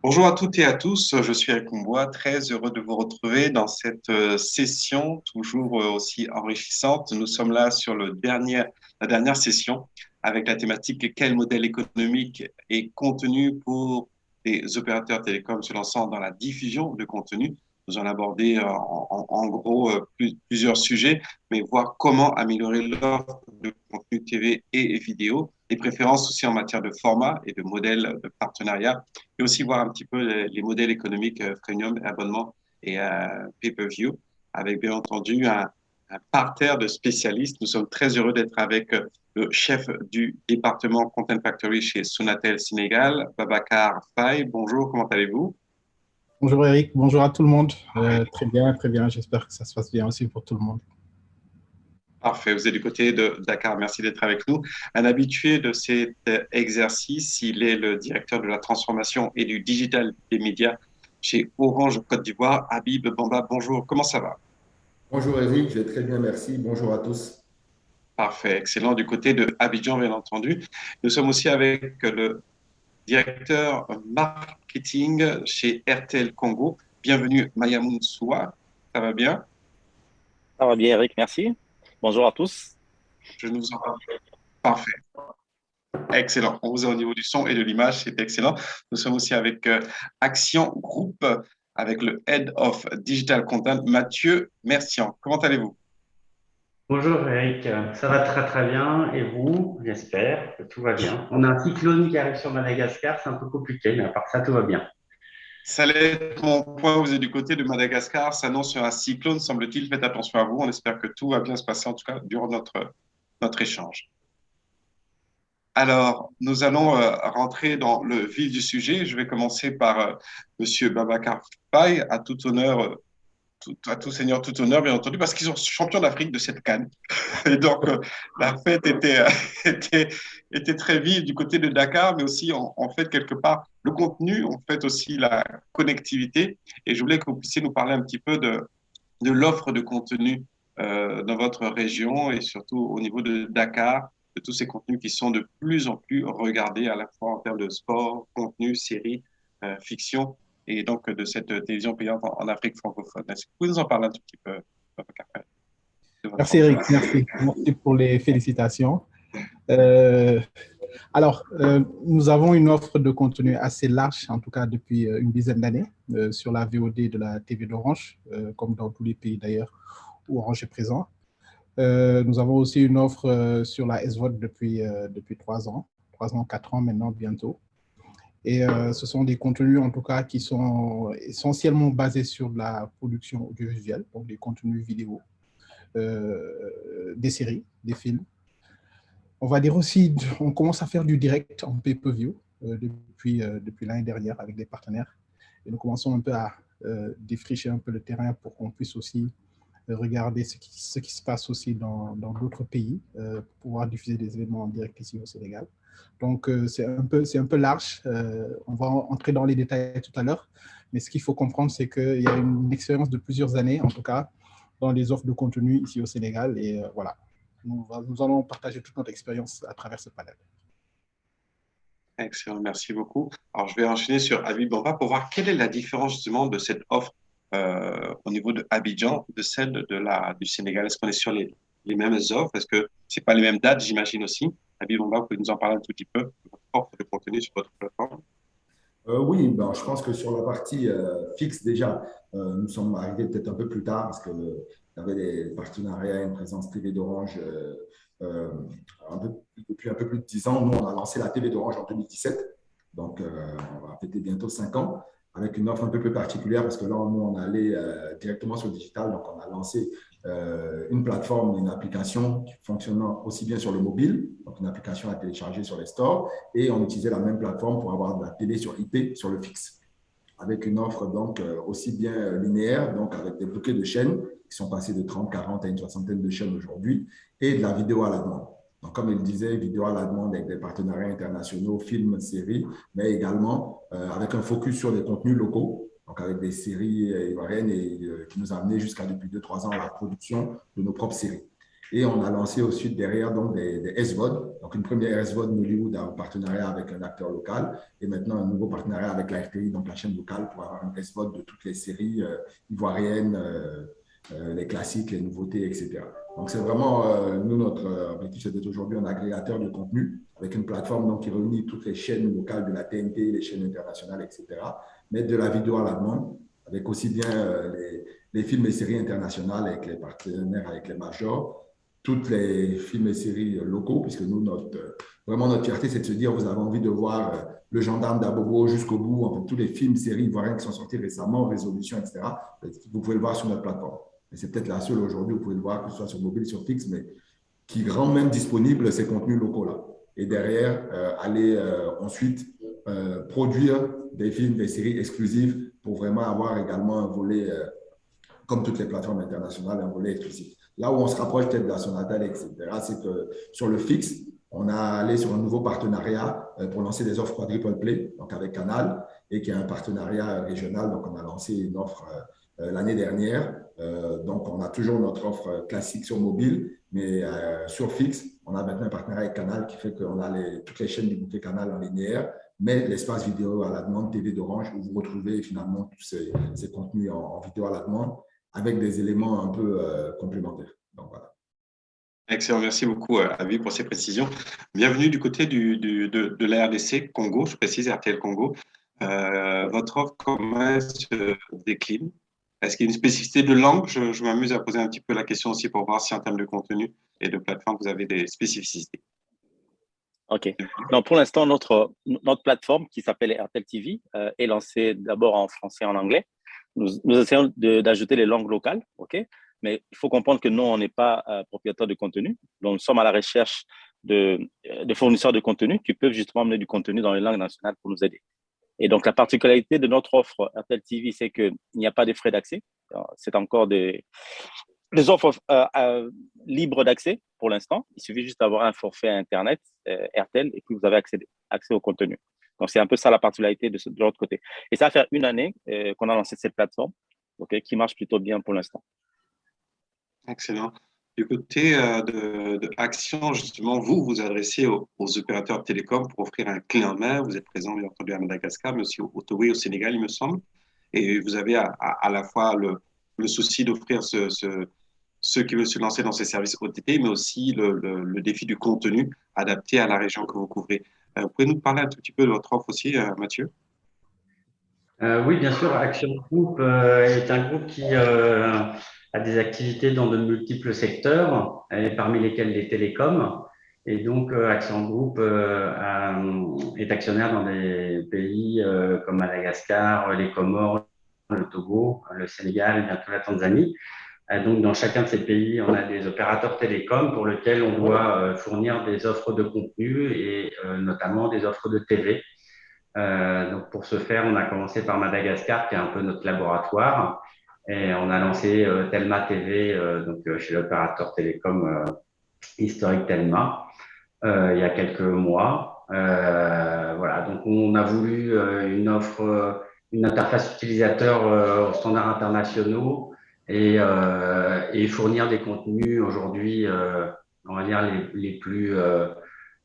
Bonjour à toutes et à tous, je suis Eric Combois, très heureux de vous retrouver dans cette session toujours aussi enrichissante. Nous sommes là sur la dernière session avec la thématique quel modèle économique et contenu pour les opérateurs télécoms se lançant dans la diffusion de contenu. Nous allons aborder en gros plusieurs sujets, mais voir comment améliorer l'offre de contenu TV et vidéo, les préférences aussi en matière de format et de modèles de partenariat et aussi voir un petit peu les modèles économiques freemium, abonnement et pay-per-view, avec bien entendu un parterre de spécialistes. Nous sommes très heureux d'être avec le chef du département Content Factory chez Sonatel Sénégal, Babacar Faye. Bonjour, comment allez-vous? Bonjour Eric, bonjour à tout le monde. Très bien, très bien. J'espère que ça se passe bien aussi pour tout le monde. Parfait, vous êtes du côté de Dakar, merci d'être avec nous. Un habitué de cet exercice, il est le directeur de la transformation et du digital des médias chez Orange Côte d'Ivoire, Habib Bamba. Bonjour, comment ça va? Bonjour Eric, je vais très bien, merci. Bonjour à tous. Parfait, excellent. Du côté de Abidjan, bien entendu. Nous sommes aussi avec le directeur marketing chez RTL Congo. Bienvenue, Mayamoun Soua. Ça va bien? Ça va bien, Eric, merci. Bonjour à tous. Je nous entends. Parfait, excellent. On vous a au niveau du son et de l'image, c'est excellent. Nous sommes aussi avec Action Group, avec le Head of Digital Content, Mathieu Mercian. Comment allez-vous? Bonjour Eric, ça va très très bien et vous, j'espère que tout va bien. On a un cyclone qui arrive sur Madagascar, c'est un peu compliqué, mais à part ça, tout va bien. Ça l'est, mon point, vous êtes du côté de Madagascar, s'annonce un cyclone, semble-t-il. Faites attention à vous. On espère que tout va bien se passer, en tout cas, durant notre échange. Alors, nous allons rentrer dans le vif du sujet. Je vais commencer par Monsieur Babacar Faye, à tout honneur, à tout seigneur, tout honneur, bien entendu, parce qu'ils sont champions d'Afrique de cette CAN. Et donc, la fête était, était très vive du côté de Dakar, mais aussi, en fait, quelque part, le contenu, en fait, aussi la connectivité. Et je voulais que vous puissiez nous parler un petit peu de l'offre de contenu dans votre région et surtout au niveau de Dakar, de tous ces contenus qui sont de plus en plus regardés à la fois en termes de sport, contenu, séries, fiction, et donc de cette télévision payante en Afrique francophone. Est-ce que vous pouvez nous en parler un tout petit peu, de votre Merci Eric, merci. Merci pour les félicitations. Euh, Nous avons une offre de contenu assez large, en tout cas depuis une dizaine d'années, sur la VOD de la TV d'Orange, comme dans tous les pays d'ailleurs où Orange est présent. Nous avons aussi une offre sur la SVOD depuis 3 ans, 4 ans maintenant bientôt. Et ce sont des contenus, en tout cas, qui sont essentiellement basés sur de la production audiovisuelle, donc des contenus vidéo, des séries, des films. On va dire aussi, on commence à faire du direct en pay-per-view depuis l'année dernière avec des partenaires. Et nous commençons un peu à défricher un peu le terrain pour qu'on puisse aussi regarder ce qui se passe aussi dans d'autres pays pour pouvoir diffuser des événements en direct ici au Sénégal. Donc, c'est un peu large. On va entrer dans les détails tout à l'heure. Mais ce qu'il faut comprendre, c'est qu'il y a une expérience de plusieurs années, en tout cas, dans les offres de contenu ici au Sénégal. Et voilà, nous allons partager toute notre expérience à travers ce panel. Excellent, merci beaucoup. Alors, je vais enchaîner sur Habib Bamba pour voir quelle est la différence justement de cette offre au niveau de Abidjan de celle du Sénégal. Est-ce qu'on est sur les mêmes offres? Est-ce que c'est pas les mêmes dates, j'imagine aussi? Habib Bamba, vous pouvez nous en parler un tout petit peu de votre offre de contenu sur votre plateforme? Oui, ben, je pense que sur la partie fixe, déjà, nous sommes arrivés peut-être un peu plus tard parce que il y avait des partenariats, une présence TV d'Orange euh, depuis un peu plus de 10 ans. Nous, on a lancé la TV d'Orange en 2017, donc on va fêter bientôt 5 ans avec une offre un peu plus particulière parce que là, nous, on allait directement sur le digital, donc on a lancé une plateforme, une application qui fonctionne aussi bien sur le mobile, donc une application à télécharger sur les stores, et on utilisait la même plateforme pour avoir de la télé sur IP sur le fixe, avec une offre donc aussi bien linéaire, donc avec des bouquets de chaînes qui sont passés de 30, 40 à une soixantaine de chaînes aujourd'hui, et de la vidéo à la demande. Donc, comme il disait, vidéo à la demande avec des partenariats internationaux, films, séries, mais également avec un focus sur des contenus locaux, donc avec des séries ivoiriennes et qui nous a amené jusqu'à depuis 2, 3 ans à la production de nos propres séries. Et on a lancé ensuite derrière donc, des SVOD. Donc, une première SVOD Nollywood en partenariat avec un acteur local et maintenant un nouveau partenariat avec la RTI, donc la chaîne locale, pour avoir un SVOD de toutes les séries ivoiriennes, les classiques, les nouveautés, etc. Donc, c'est vraiment, nous, notre objectif, c'est d'être aujourd'hui un agrégateur de contenu avec une plateforme donc, qui réunit toutes les chaînes locales de la TNT, les chaînes internationales, etc. Mettre de la vidéo à la demande, avec aussi bien les films et séries internationales avec les partenaires, avec les majors, toutes les films et séries locaux, puisque nous, vraiment notre fierté, c'est de se dire, vous avez envie de voir Le Gendarme d'Abobo jusqu'au bout, en fait, tous les films, séries ivoiriennes qui sont sortis récemment, Résolution, etc. Vous pouvez le voir sur notre plateforme. Et c'est peut-être la seule aujourd'hui, vous pouvez le voir, que ce soit sur mobile, sur fixe, mais qui rend même disponible ces contenus locaux-là. Et derrière, aller ensuite produire des films, des séries exclusives pour vraiment avoir également un volet, comme toutes les plateformes internationales, un volet exclusif. Là où on se rapproche peut-être de la Sonatel, etc., c'est que sur le fixe, on a allé sur un nouveau partenariat pour lancer des offres quadruple play, donc avec Canal, et qui est un partenariat régional. Donc, on a lancé une offre l'année dernière. Donc, on a toujours notre offre classique sur mobile, mais sur fixe, on a maintenant un partenariat avec Canal qui fait qu'on a toutes les chaînes du bouquet Canal en linéaire, mais l'espace vidéo à la demande TV d'Orange, où vous retrouvez finalement tous ces contenus en vidéo à la demande avec des éléments un peu complémentaires. Donc, voilà. Excellent, merci beaucoup, Avi, pour ces précisions. Bienvenue du côté de la RDC Congo, je précise RTL Congo. Votre offre, comment elle se décline? Est-ce qu'il y a une spécificité de langue? Je m'amuse à poser un petit peu la question aussi pour voir si en termes de contenu et de plateforme, vous avez des spécificités. OK. Donc, pour l'instant, notre plateforme qui s'appelle RTL TV est lancée d'abord en français et en anglais. Nous essayons d'ajouter les langues locales, OK? Mais il faut comprendre que nous, on n'est pas propriétaire de contenu. Donc, nous sommes à la recherche de fournisseurs de contenu qui peuvent justement amener du contenu dans les langues nationales pour nous aider. Et donc, la particularité de notre offre RTL TV, c'est qu'il n'y a pas de frais d'accès. C'est encore des offres libres d'accès pour l'instant. Il suffit juste d'avoir un forfait Internet, RTL, et puis vous avez accès au contenu. Donc, c'est un peu ça la particularité de l'autre côté. Et ça va faire une année qu'on a lancé cette plateforme, okay, qui marche plutôt bien pour l'instant. Excellent. Du côté de Action, justement, vous vous adressez aux opérateurs télécoms pour offrir un clé en main. Vous êtes présent, bien entendu, à Madagascar, mais aussi au Togo et au Sénégal, il me semble. Et vous avez à la fois le souci d'offrir ceux qui veulent se lancer dans ces services OTT, mais aussi le défi du contenu adapté à la région que vous couvrez. Vous pouvez nous parler un tout petit peu de votre offre aussi, Mathieu? Oui, bien sûr. Action Group est un groupe qui a des activités dans de multiples secteurs, et parmi lesquels les télécoms. Et donc, Action Group est actionnaire dans des pays comme Madagascar, les Comores, le Togo, le Sénégal et bientôt la Tanzanie. Donc, dans chacun de ces pays, on a des opérateurs télécoms pour lesquels on doit fournir des offres de contenu et notamment des offres de TV. Donc pour ce faire, on a commencé par Madagascar, qui est un peu notre laboratoire, et on a lancé Telma TV, chez l'opérateur télécom historique Telma, il y a quelques mois. Voilà, donc on a voulu une offre, une interface utilisateur aux standards internationaux et fournir des contenus aujourd'hui, on va dire les plus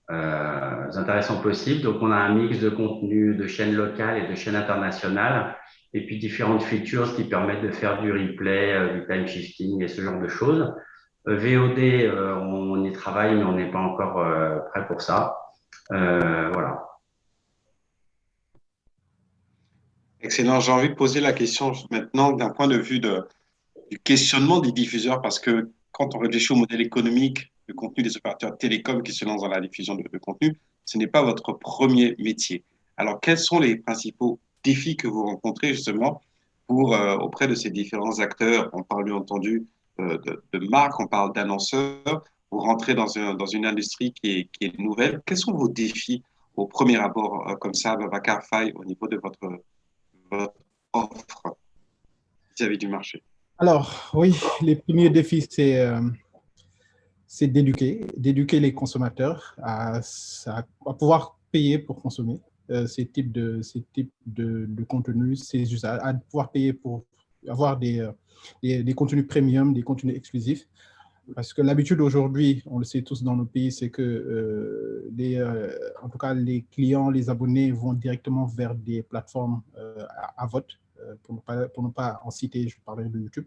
intéressants possibles. Donc, on a un mix de contenu de chaînes locales et de chaînes internationales, et puis différentes features qui permettent de faire du replay, du time shifting et ce genre de choses. VOD, on y travaille, mais on n'est pas encore prêt pour ça. Voilà. Excellent. J'ai envie de poser la question maintenant d'un point de vue du questionnement des diffuseurs, parce que quand on réfléchit au modèle économique du contenu des opérateurs télécoms qui se lancent dans la diffusion de contenu, ce n'est pas votre premier métier. Alors, quels sont les principaux défis que vous rencontrez justement auprès de ces différents acteurs? On parle bien entendu de marques, on parle d'annonceurs. Vous rentrez dans une industrie qui est nouvelle. Quels sont vos défis au premier abord, comme ça, Babacar Faye, au niveau de votre offre vis-à-vis du marché? Alors, oui, les premiers défis, c'est d'éduquer les consommateurs à pouvoir payer pour consommer ces types de contenus, ces usages, à pouvoir payer pour avoir des contenus premium, des contenus exclusifs. Parce que l'habitude aujourd'hui, on le sait tous dans nos pays, c'est que en tout cas, les clients, les abonnés vont directement vers des plateformes à vote, pour ne pas en citer, je parlais de YouTube.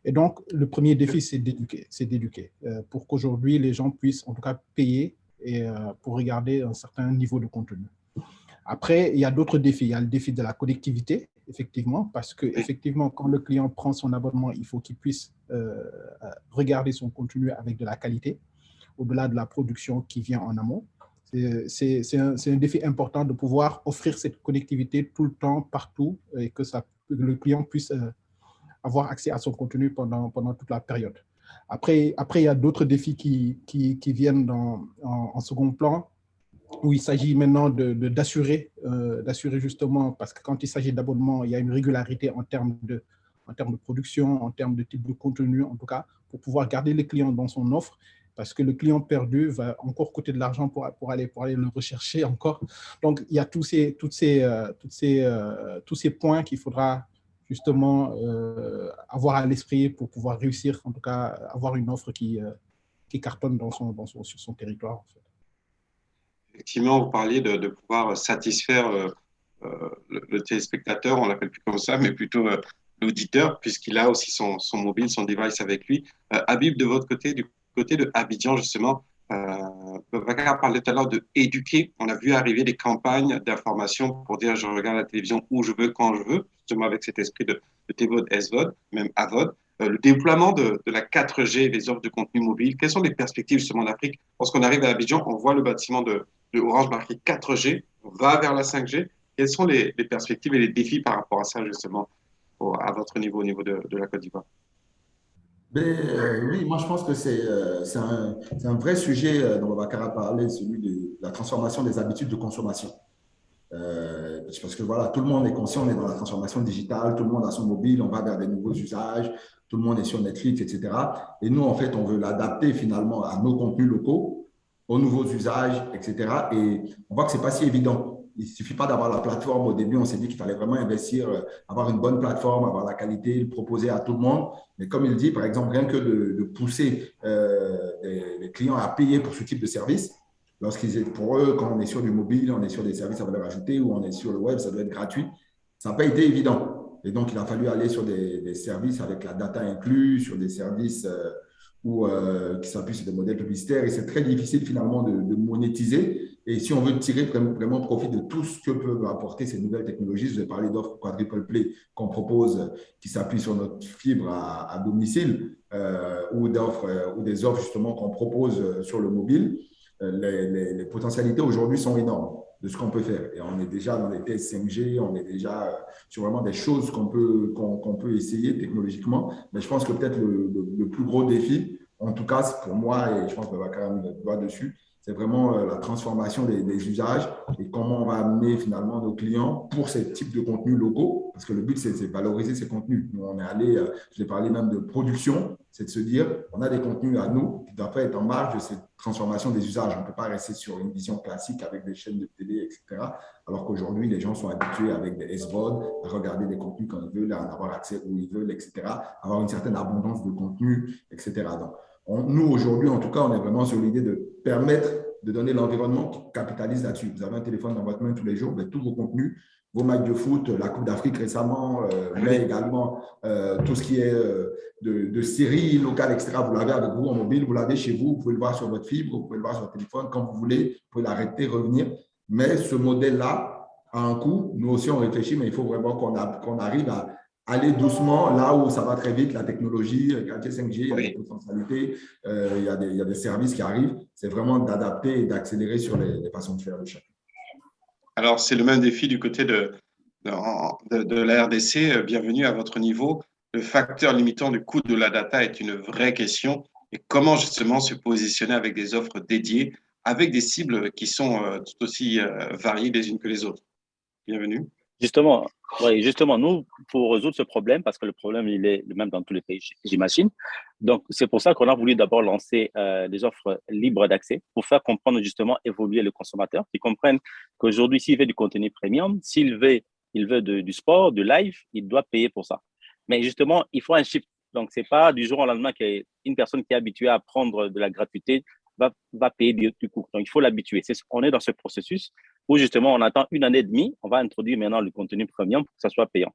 Et donc, le premier défi, c'est d'éduquer, pour qu'aujourd'hui, les gens puissent en tout cas payer pour regarder un certain niveau de contenu. Après, il y a d'autres défis. Il y a le défi de la connectivité, effectivement, parce que effectivement, quand le client prend son abonnement, il faut qu'il puisse regarder son contenu avec de la qualité, au-delà de la production qui vient en amont. C'est un défi important de pouvoir offrir cette connectivité tout le temps, partout, et que le client puisse avoir accès à son contenu pendant toute la période. Après, il y a d'autres défis qui viennent en second plan, où il s'agit maintenant d'assurer justement, parce que quand il s'agit d'abonnement, il y a une régularité en termes de production, en termes de type de contenu, en tout cas, pour pouvoir garder les clients dans son offre, parce que le client perdu va encore coûter de l'argent pour aller le rechercher encore. Donc, il y a tous ces points qu'il faudra justement avoir à l'esprit pour pouvoir réussir, en tout cas, avoir une offre qui cartonne sur son territoire, en fait. Effectivement, vous parliez de pouvoir satisfaire le téléspectateur, on l'appelle plus comme ça, mais plutôt l'auditeur, puisqu'il a aussi son mobile, son device avec lui. Habib, de votre côté, du côté de Abidjan, justement, Babacar parlait tout à l'heure de éduquer. On a vu arriver des campagnes d'information pour dire je regarde la télévision où je veux, quand je veux, justement avec cet esprit de TVOD, SVOD, même AVOD. Le déploiement de la 4G, les offres de contenu mobile. Quelles sont les perspectives justement d'Afrique? Lorsqu'on arrive à Abidjan, on voit le bâtiment de Orange marqué 4G, on va vers la 5G. Quelles sont les perspectives et les défis par rapport à ça, justement, à votre niveau, au niveau de la Côte d'Ivoire? Oui, moi je pense que c'est un vrai sujet dont Babacar a parlé, celui de la transformation des habitudes de consommation. Parce que voilà, tout le monde est conscient, on est dans la transformation digitale, tout le monde a son mobile, on va vers des nouveaux usages, tout le monde est sur Netflix, etc. Et nous, en fait, on veut l'adapter finalement à nos contenus locaux, aux nouveaux usages, etc. Et on voit que ce n'est pas si évident. Il ne suffit pas d'avoir la plateforme. Au début, on s'est dit qu'il fallait vraiment investir, avoir une bonne plateforme, avoir la qualité, le proposer à tout le monde. Mais comme il dit, par exemple, rien que de pousser les clients à payer pour ce type de service, pour eux, quand on est sur du mobile, on est sur des services à valeur ajoutée ou on est sur le web, ça doit être gratuit. Ça n'a pas été évident. Et donc, il a fallu aller sur des services avec la data inclus, sur des services qui s'appuient sur des modèles publicitaires. Et c'est très difficile finalement de monétiser. Et si on veut tirer vraiment profit de tout ce que peuvent apporter ces nouvelles technologies, je vous ai parlé d'offres Quadruple Play qu'on propose, qui s'appuient sur notre fibre à domicile, ou des offres justement qu'on propose sur le mobile. Les potentialités aujourd'hui sont énormes de ce qu'on peut faire. Et on est déjà dans les tests 5G, on est déjà sur vraiment des choses qu'on peut essayer technologiquement. Mais je pense que peut-être le plus gros défi, en tout cas pour moi, et je pense qu'on va quand même mettre le doigt dessus, c'est vraiment la transformation des usages et comment on va amener finalement nos clients pour ces types de contenus locaux. Parce que le but, c'est valoriser ces contenus. Nous, on est allé, je l'ai parlé même de production, c'est de se dire, on a des contenus à nous qui doivent être en marge de cette transformation des usages. On ne peut pas rester sur une vision classique avec des chaînes de télé, etc. Alors qu'aujourd'hui, les gens sont habitués avec des SVOD à regarder des contenus quand ils veulent, à en avoir accès où ils veulent, etc. Avoir une certaine abondance de contenu, etc. Donc, nous, aujourd'hui, en tout cas, on est vraiment sur l'idée de permettre de donner l'environnement qui capitalise là-dessus. Vous avez un téléphone dans votre main tous les jours, mais tous vos contenus, vos matchs de foot, la Coupe d'Afrique récemment, mais également tout ce qui est de séries locales, etc. Vous l'avez avec vous en mobile, vous l'avez chez vous, vous pouvez le voir sur votre fibre, vous pouvez le voir sur votre téléphone quand vous voulez, vous pouvez l'arrêter, revenir. Mais ce modèle-là a un coût. Nous aussi, on réfléchit, mais il faut vraiment qu'on arrive à aller doucement là où ça va très vite, la technologie, le 5G, il y a des potentialités, il y a des services qui arrivent. C'est vraiment d'adapter et d'accélérer sur les façons de faire de chacun. Alors, c'est le même défi du côté de la RDC. Bienvenue à votre niveau. Le facteur limitant du coût de la data est une vraie question. Et comment justement se positionner avec des offres dédiées, avec des cibles qui sont tout aussi variées les unes que les autres? Bienvenue. Justement, nous, pour résoudre ce problème, parce que le problème, il est le même dans tous les pays, j'imagine. Donc, c'est pour ça qu'on a voulu d'abord lancer des offres libres d'accès pour faire comprendre justement, évoluer le consommateur, qui comprenne qu'aujourd'hui, s'il veut du contenu premium, s'il veut du sport, du live, il doit payer pour ça. Mais justement, il faut un shift Donc, ce n'est pas du jour au lendemain qu'une personne qui est habituée à prendre de la gratuité va payer du coup. Donc, il faut l'habituer. On est dans ce processus où justement, on attend 1 année et demie. On va introduire maintenant le contenu premium pour que ça soit payant.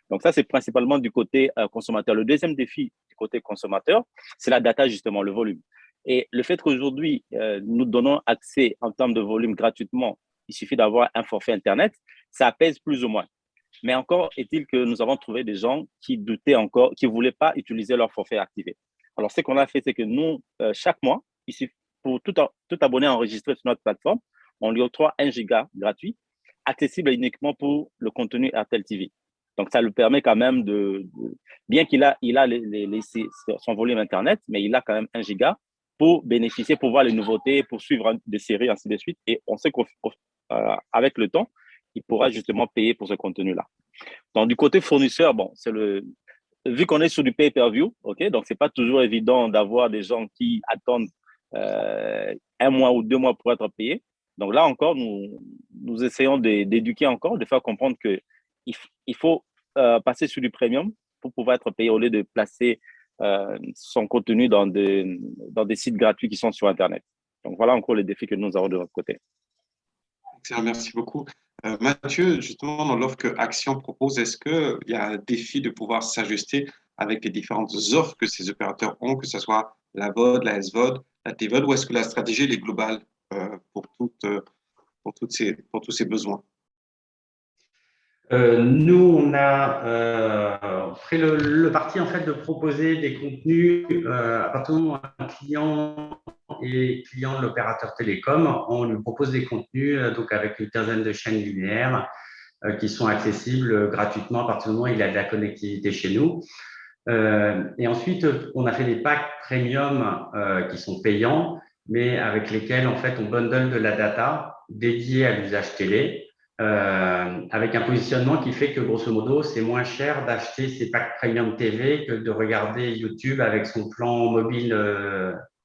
Donc, ça, c'est principalement du côté consommateur. Le deuxième défi du côté consommateur, c'est la data, justement, le volume. Et le fait qu'aujourd'hui, nous donnons accès en termes de volume gratuitement, il suffit d'avoir un forfait Internet, ça pèse plus ou moins. Mais encore est-il que nous avons trouvé des gens qui doutaient encore, qui ne voulaient pas utiliser leur forfait activé. Alors, ce qu'on a fait, c'est que nous, chaque mois, ici, pour tout abonné enregistré sur notre plateforme, on lui octroie 1 giga gratuit, accessible uniquement pour le contenu RTL TV. Donc, ça lui permet quand même bien qu'il a son volume Internet, mais il a quand même 1 giga pour bénéficier, pour voir les nouveautés, pour suivre des séries, ainsi de suite. Et on sait qu'avec le temps, il pourra justement payer pour ce contenu-là. Donc, du côté fournisseur, bon, vu qu'on est sur du pay-per-view, ok, donc c'est pas toujours évident d'avoir des gens qui attendent 1 mois ou 2 mois pour être payés. Donc là encore, nous essayons d'éduquer encore, de faire comprendre qu'il faut passer sur du premium pour pouvoir être payé au lieu de placer son contenu dans des sites gratuits qui sont sur Internet. Donc voilà encore les défis que nous avons de notre côté. Excellent, merci beaucoup. Mathieu, justement, dans l'offre que Action propose, est-ce qu'il y a un défi de pouvoir s'ajuster avec les différentes offres que ces opérateurs ont, que ce soit la VOD, la SVOD, la TVOD, ou est-ce que la stratégie elle est globale pour tous ces besoins? Nous, on a pris le parti en fait de proposer des contenus à partir du moment où un client est client de l'opérateur télécom, on lui propose des contenus donc avec une quinzaine de chaînes linéaires qui sont accessibles gratuitement à partir du moment où il a de la connectivité chez nous. Et ensuite, on a fait des packs premium qui sont payants, mais avec lesquels en fait on bundle de la data dédiée à l'usage télé. Avec un positionnement qui fait que, grosso modo, c'est moins cher d'acheter ces packs Premium TV que de regarder YouTube avec son plan mobile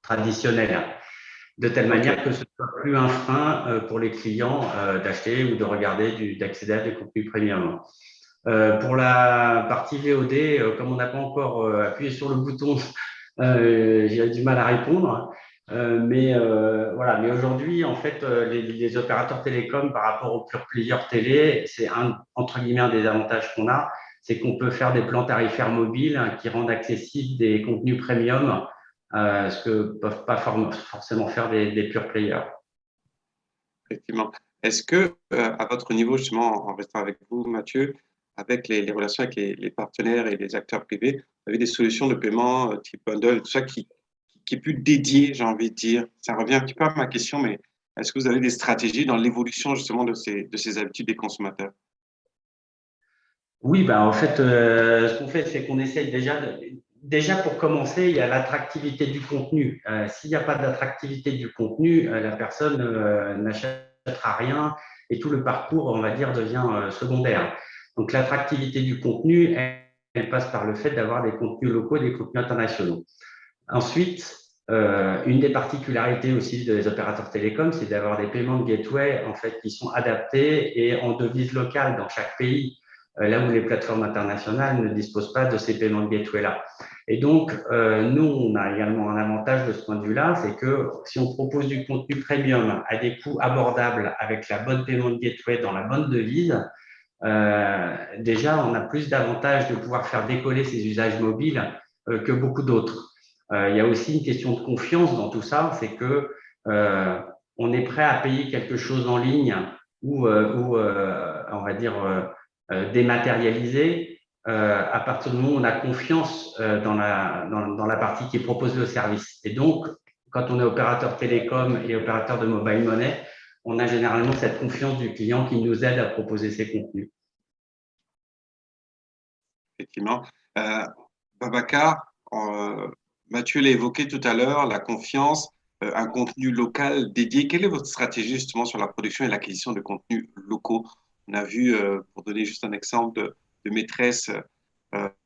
traditionnel. De telle manière que ce ne soit plus un frein pour les clients d'acheter ou de regarder, d'accéder à des contenus premium. Pour la partie VOD, comme on n'a pas encore appuyé sur le bouton, j'ai du mal à répondre. Mais aujourd'hui, en fait, les opérateurs télécoms par rapport aux pure players télé, c'est entre guillemets un des avantages qu'on a, c'est qu'on peut faire des plans tarifaires mobiles qui rendent accessibles des contenus premium, ce que ne peuvent pas forcément faire des pure players. Effectivement. Est-ce que, à votre niveau, justement, en restant avec vous, Mathieu, avec les relations avec les partenaires et les acteurs privés, vous avez des solutions de paiement type bundle, tout ça qui est plus dédié, j'ai envie de dire. Ça revient un petit peu à ma question, mais est-ce que vous avez des stratégies dans l'évolution justement de ces habitudes des consommateurs? Oui, en fait, ce qu'on fait, c'est qu'on essaye déjà pour commencer, il y a l'attractivité du contenu. S'il n'y a pas d'attractivité du contenu, la personne n'achètera rien et tout le parcours, on va dire, devient secondaire. Donc, l'attractivité du contenu, elle passe par le fait d'avoir des contenus locaux, des contenus internationaux. Ensuite, une des particularités aussi des opérateurs télécoms, c'est d'avoir des paiements de gateway en fait, qui sont adaptés et en devise locale dans chaque pays, là où les plateformes internationales ne disposent pas de ces paiements de gateway-là. Et donc, nous, on a également un avantage de ce point de vue-là, c'est que si on propose du contenu premium à des coûts abordables avec la bonne paiement de gateway dans la bonne devise, déjà, on a plus d'avantages de pouvoir faire décoller ces usages mobiles que beaucoup d'autres. Il y a aussi une question de confiance dans tout ça, c'est que on est prêt à payer quelque chose en ligne ou on va dire dématérialisé à partir du moment où on a confiance dans la partie qui propose le service. Et donc, quand on est opérateur télécom et opérateur de mobile money, on a généralement cette confiance du client qui nous aide à proposer ces contenus. Effectivement. Babacar, Mathieu l'a évoqué tout à l'heure, la confiance, un contenu local dédié. Quelle est votre stratégie justement sur la production et l'acquisition de contenus locaux? On a vu, pour donner juste un exemple de Maîtresse,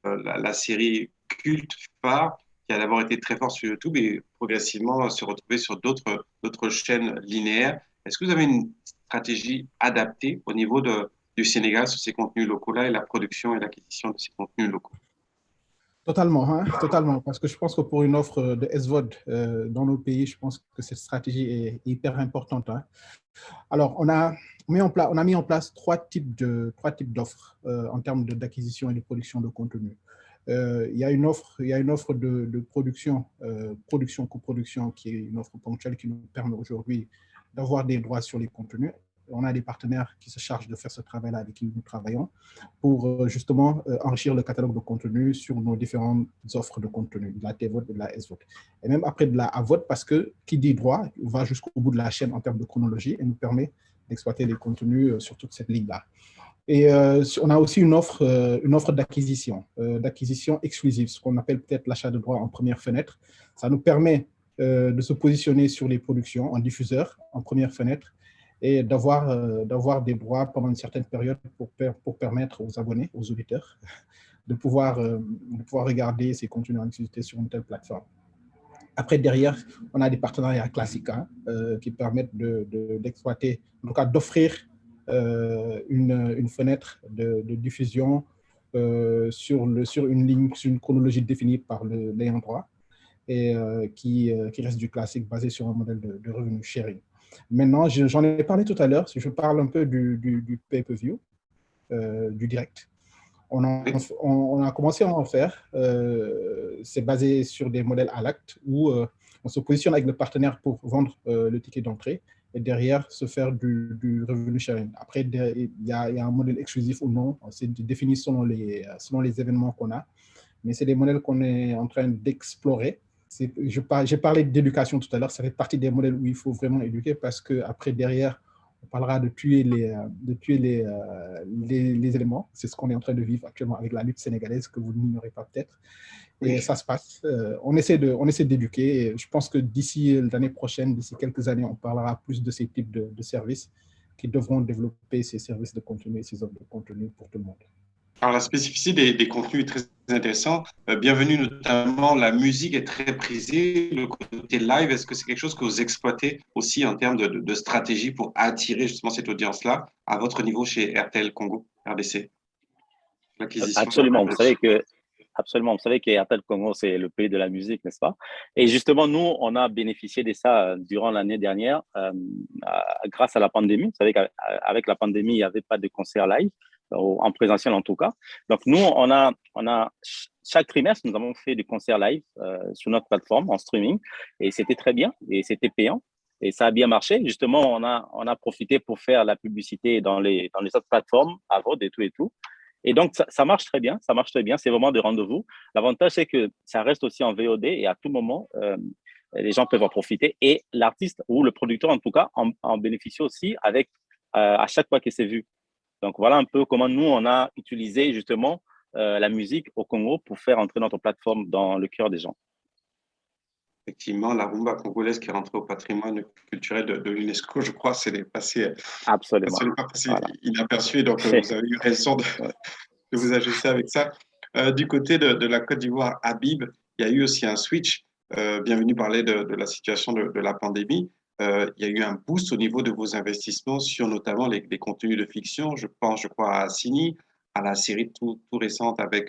la série culte phare, qui a d'abord été très forte sur YouTube et progressivement se retrouver sur d'autres chaînes linéaires. Est-ce que vous avez une stratégie adaptée au niveau du Sénégal sur ces contenus locaux-là et la production et l'acquisition de ces contenus locaux? Totalement, hein, totalement. Parce que je pense que pour une offre de SVOD dans nos pays, je pense que cette stratégie est hyper importante. Hein. Alors, on a mis en place trois types d'offres en termes d'acquisition et de production de contenu. Il y a une offre de coproduction, qui est une offre ponctuelle qui nous permet aujourd'hui d'avoir des droits sur les contenus. On a des partenaires qui se chargent de faire ce travail-là avec qui nous travaillons pour justement enrichir le catalogue de contenu sur nos différentes offres de contenu, de la TVOD et de la SVOD. Et même après de la AVOD, parce que qui dit droit va jusqu'au bout de la chaîne en termes de chronologie et nous permet d'exploiter les contenus sur toute cette ligne-là. Et on a aussi une offre d'acquisition exclusive, ce qu'on appelle peut-être l'achat de droits en première fenêtre. Ça nous permet de se positionner sur les productions en diffuseur, en première fenêtre, et d'avoir des droits pendant une certaine période pour permettre aux abonnés, aux auditeurs, de pouvoir regarder ces contenus en exclusivité sur une telle plateforme. Après, derrière, on a des partenariats classiques qui permettent d'exploiter, en tout cas d'offrir une fenêtre de diffusion sur une ligne, sur une chronologie définie par l'ayant droit et qui reste du classique basé sur un modèle de revenu sharing. Maintenant, j'en ai parlé tout à l'heure, si je parle un peu du pay-per-view, du direct. On a commencé à en faire. C'est basé sur des modèles à l'acte où on se positionne avec le partenaire pour vendre le ticket d'entrée et derrière se faire du revenu sharing. Après, il y a un modèle exclusif ou non. C'est défini selon les événements qu'on a. Mais c'est des modèles qu'on est en train d'explorer. J'ai parlé d'éducation tout à l'heure. Ça fait partie des modèles où il faut vraiment éduquer parce qu'après, derrière, on parlera de tuer les éléments. C'est ce qu'on est en train de vivre actuellement avec la lutte sénégalaise, que vous n'ignorez pas peut-être. Et ça se passe. On essaie d'éduquer. Je pense que d'ici l'année prochaine, d'ici quelques années, on parlera plus de ces types de services qui devront développer ces services de contenu et ces offres de contenu pour tout le monde. Alors, la spécificité des contenus est très intéressant. Bienvenue, notamment, la musique est très prisée. Le côté live, est-ce que c'est quelque chose que vous exploitez aussi en termes de stratégie pour attirer justement cette audience-là à votre niveau chez RTL Congo, RDC? Absolument. Vous savez que RTL Congo, c'est le pays de la musique, n'est-ce pas? Et justement, nous, on a bénéficié de ça durant l'année dernière grâce à la pandémie. Vous savez qu'avec la pandémie, il n'y avait pas de concert live, en présentiel en tout cas. Donc, nous, on a chaque trimestre, nous avons fait des concerts live sur notre plateforme en streaming et c'était très bien et c'était payant. Et ça a bien marché. Justement, on a profité pour faire la publicité dans les autres plateformes, AVOD et tout. Et donc, ça marche très bien. Ça marche très bien. C'est vraiment des rendez-vous. L'avantage, c'est que ça reste aussi en VOD et à tout moment, les gens peuvent en profiter. Et l'artiste ou le producteur, en tout cas, en bénéficie aussi avec à chaque fois que c'est vu. Donc, voilà un peu comment nous, on a utilisé justement la musique au Congo pour faire entrer notre plateforme dans le cœur des gens. Effectivement, la rumba congolaise qui est rentrée au patrimoine culturel de l'UNESCO, je crois, c'est passé inaperçu. Donc, vous avez eu raison de vous ajuster avec ça. Du côté de la Côte d'Ivoire, Habib, il y a eu aussi un switch. Bienvenue parler de la situation de la pandémie. Il y a eu un boost au niveau de vos investissements sur notamment les contenus de fiction. Je crois, à Sini, à la série tout récente avec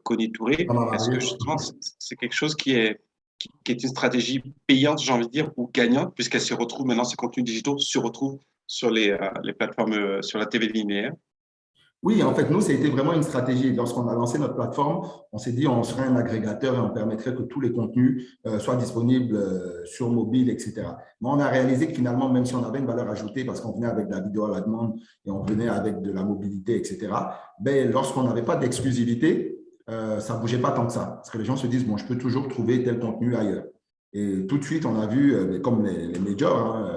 Connie Touré. Est-ce que justement, c'est quelque chose qui est une stratégie payante, j'ai envie de dire, ou gagnante, puisqu'elle se retrouve maintenant, ces contenus digitaux se retrouvent sur les plateformes, sur la TV linéaire? Oui, en fait, nous, ça a été vraiment une stratégie. Lorsqu'on a lancé notre plateforme, on s'est dit on serait un agrégateur et on permettrait que tous les contenus soient disponibles sur mobile, etc. Mais on a réalisé que finalement, même si on avait une valeur ajoutée, parce qu'on venait avec de la vidéo à la demande et on venait avec de la mobilité, etc., ben, lorsqu'on n'avait pas d'exclusivité, ça ne bougeait pas tant que ça. Parce que les gens se disent, bon, je peux toujours trouver tel contenu ailleurs. Et tout de suite, on a vu, comme les majors,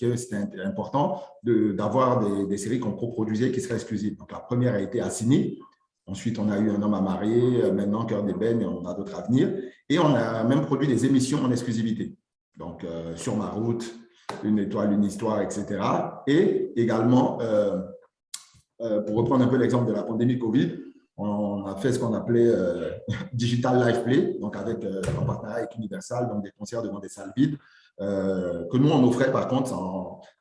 que c'était important d'avoir des séries qu'on coproduisait qui seraient exclusives. Donc, la première a été Assini. Ensuite, on a eu Un homme à marier, maintenant Cœur d'ébène, et on a d'autres à venir. Et on a même produit des émissions en exclusivité. Donc, Sur ma route, Une étoile, une histoire, etc. Et également, pour reprendre un peu l'exemple de la pandémie Covid, on a fait ce qu'on appelait Digital Live Play, donc avec en partenariat avec Universal, donc des concerts devant des salles vides, que nous, on offrait par contre,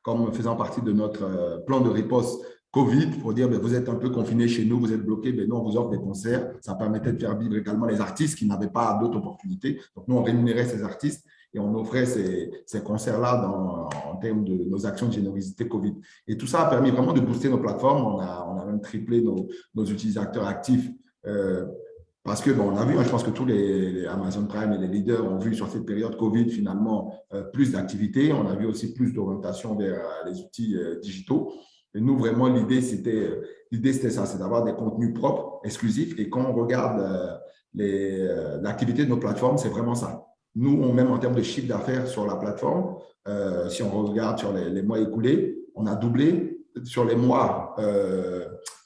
comme faisant partie de notre plan de riposte Covid pour dire ben, vous êtes un peu confinés chez nous, vous êtes bloqués, ben, nous on vous offre des concerts. Ça permettait de faire vivre également les artistes qui n'avaient pas d'autres opportunités. Donc nous on rémunérait ces artistes et on offrait ces concerts-là en termes de nos actions de générosité Covid. Et tout ça a permis vraiment de booster nos plateformes. On a même triplé nos utilisateurs actifs. Parce que, bon, on a vu, je pense que tous les Amazon Prime et les leaders ont vu sur cette période Covid, finalement, plus d'activités. On a vu aussi plus d'orientation vers les outils digitaux. Et nous, vraiment, l'idée, c'était ça, c'est d'avoir des contenus propres, exclusifs. Et quand on regarde l'activité de nos plateformes, c'est vraiment ça. Nous, même en termes de chiffre d'affaires sur la plateforme, si on regarde sur les mois écoulés, on a doublé sur les mois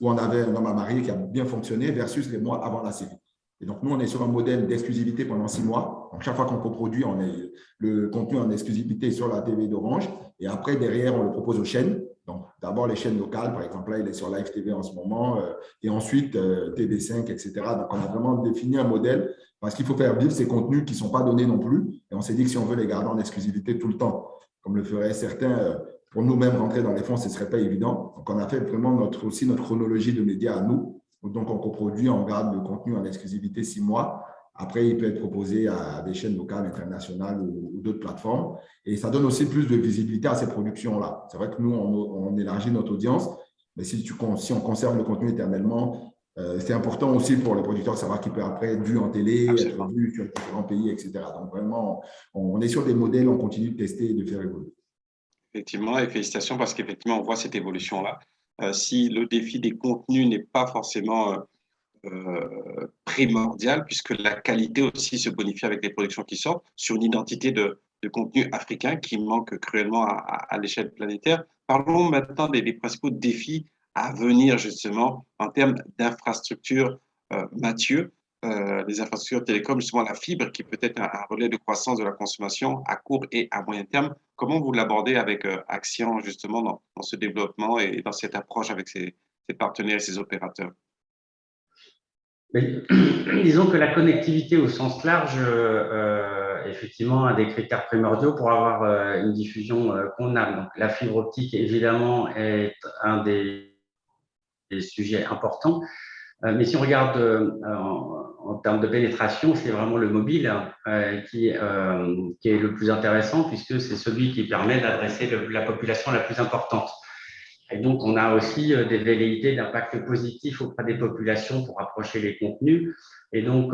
où on avait un homme à marier qui a bien fonctionné versus les mois avant la série. Et donc, nous, on est sur un modèle d'exclusivité pendant 6 mois. Donc, chaque fois qu'on coproduit, on est le contenu en exclusivité sur la TV d'Orange. Et après, derrière, on le propose aux chaînes. Donc, d'abord, les chaînes locales. Par exemple, là, il est sur Live TV en ce moment. Et ensuite, TV5, etc. Donc, on a vraiment défini un modèle parce qu'il faut faire vivre ces contenus qui ne sont pas donnés non plus. Et on s'est dit que si on veut les garder en exclusivité tout le temps, comme le feraient certains, pour nous-mêmes rentrer dans les fonds, ce ne serait pas évident. Donc, on a fait vraiment aussi notre chronologie de médias à nous. Donc, on coproduit, on garde le contenu en exclusivité 6 mois. Après, il peut être proposé à des chaînes locales, internationales ou d'autres plateformes. Et ça donne aussi plus de visibilité à ces productions-là. C'est vrai que nous, on élargit notre audience, mais si on conserve le contenu éternellement, c'est important aussi pour les producteurs de savoir qu'il peut après être vu en télé, être vu sur différents pays, etc. Donc, vraiment, on est sur des modèles, on continue de tester et de faire évoluer. Effectivement, et félicitations parce qu'effectivement, on voit cette évolution-là. Si le défi des contenus n'est pas forcément primordial, puisque la qualité aussi se bonifie avec les productions qui sortent, sur une identité de contenu africain qui manque cruellement à l'échelle planétaire. Parlons maintenant des principaux défis à venir, justement, en termes d'infrastructures. Mathieu, les infrastructures télécom, justement la fibre, qui peut être un relais de croissance de la consommation à court et à moyen terme. Comment vous l'abordez avec Axian, justement, dans ce développement et dans cette approche avec ses partenaires et ses opérateurs? Mais, disons que la connectivité au sens large, effectivement, a des critères primordiaux pour avoir une diffusion convenable. Donc, la fibre optique, évidemment, est un des sujets importants. Mais si on regarde en termes de pénétration, c'est vraiment le mobile qui est le plus intéressant puisque c'est celui qui permet d'adresser la population la plus importante. Et donc, on a aussi des velléités d'impact positif auprès des populations pour approcher les contenus. Et donc,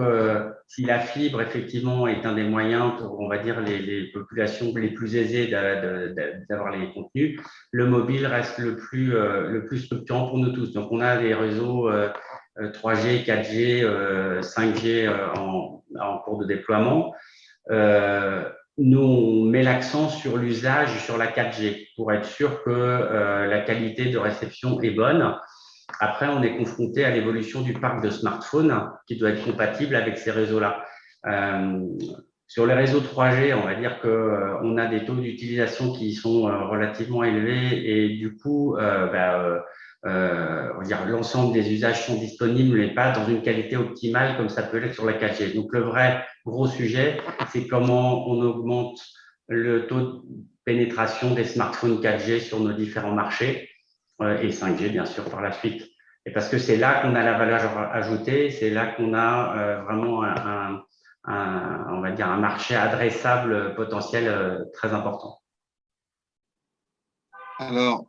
si la fibre, effectivement, est un des moyens pour, on va dire, les populations les plus aisées d'avoir les contenus, le mobile reste le plus structurant pour nous tous. Donc, on a des réseaux 3G, 4G, 5G en cours de déploiement. Nous, on met l'accent sur l'usage sur la 4G pour être sûr que la qualité de réception est bonne. Après, on est confronté à l'évolution du parc de smartphones qui doit être compatible avec ces réseaux-là. Sur les réseaux 3G, on va dire qu'on a des taux d'utilisation qui sont relativement élevés et du coup, on va dire l'ensemble des usages sont disponibles mais pas dans une qualité optimale comme ça peut l'être sur la 4G. Donc, le vrai gros sujet, c'est comment on augmente le taux de pénétration des smartphones 4G sur nos différents marchés et 5G, bien sûr, par la suite. Et parce que c'est là qu'on a la valeur ajoutée, c'est là qu'on a vraiment on va dire un marché adressable potentiel très important. Alors,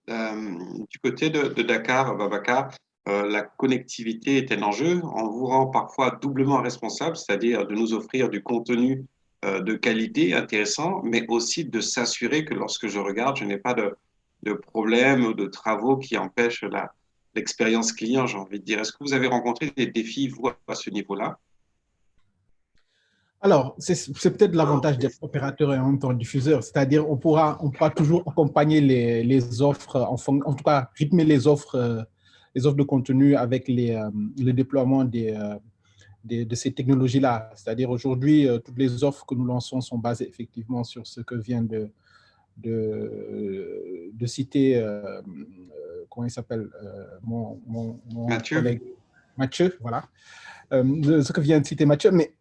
du côté de Dakar, Babacar, la connectivité est un enjeu. On vous rend parfois doublement responsable, c'est-à-dire de nous offrir du contenu de qualité intéressant, mais aussi de s'assurer que lorsque je regarde, je n'ai pas de problèmes ou de travaux qui empêchent l'expérience client, j'ai envie de dire. Est-ce que vous avez rencontré des défis, vous, à ce niveau-là? Alors, c'est peut-être l'avantage d'être opérateur et en même temps diffuseur, c'est-à-dire on pourra toujours accompagner les offres, en tout cas rythmer les offres de contenu avec le déploiement de ces technologies-là. C'est-à-dire aujourd'hui, toutes les offres que nous lançons sont basées effectivement sur ce que vient de citer, comment il s'appelle, mon Mathieu. collègue Mathieu, voilà, ce que vient de citer Mathieu, mais